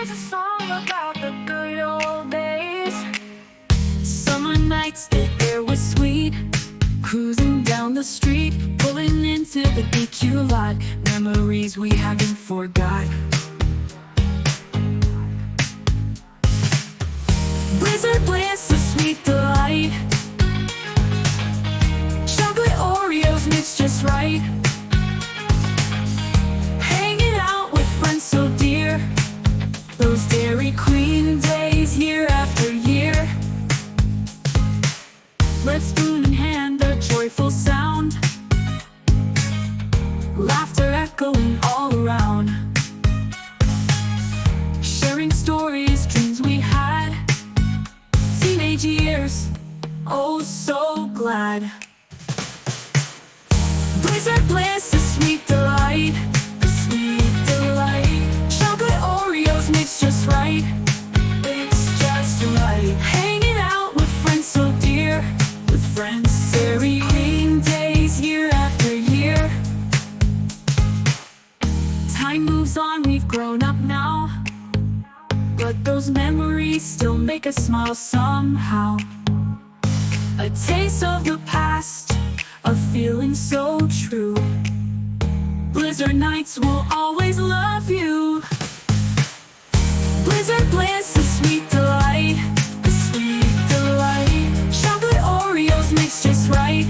is a song about the good old days. Summer nights, the air was sweet. Cruising down the street, pulling into the DQ lot. Memories we haven't forgot. Blizzard Bliss, a sweet delight. Chocolate Oreos mixed just right. Hanging out with friends so dear. Those Dairy Queen days year after year. Let's spoon in hand, a joyful sound. Laughter echoing all around. Sharing stories, dreams we had. Teenage years, oh so glad. Blizzard Bliss, a sweet delight. A sweet delight. Chocolate Oreos mixed just right. It's just right. Hanging out with friends so dear. With friends, Dairy Queen days year after year. Time moves on, we've grown up now, but those memories still make us smile somehow. A taste of the past, a feeling so true. Blizzard nights will always love you. Blizzard Bliss, a sweet delight. A sweet delight. Chocolate Oreos mixed just right.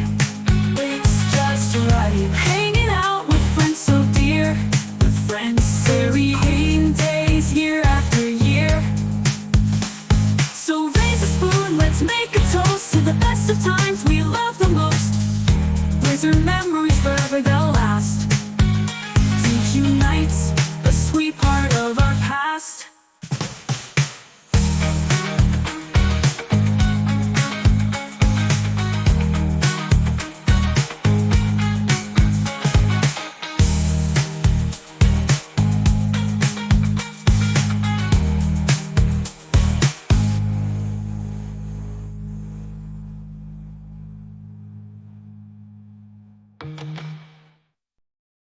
It's just right. Hanging out with friends so dear. With friends, Dairy Queen days year after year. So raise a spoon, let's make a toast to the best of times we love the most. Blizzard memories forever they'll last. DQ nights, a sweet part of our past.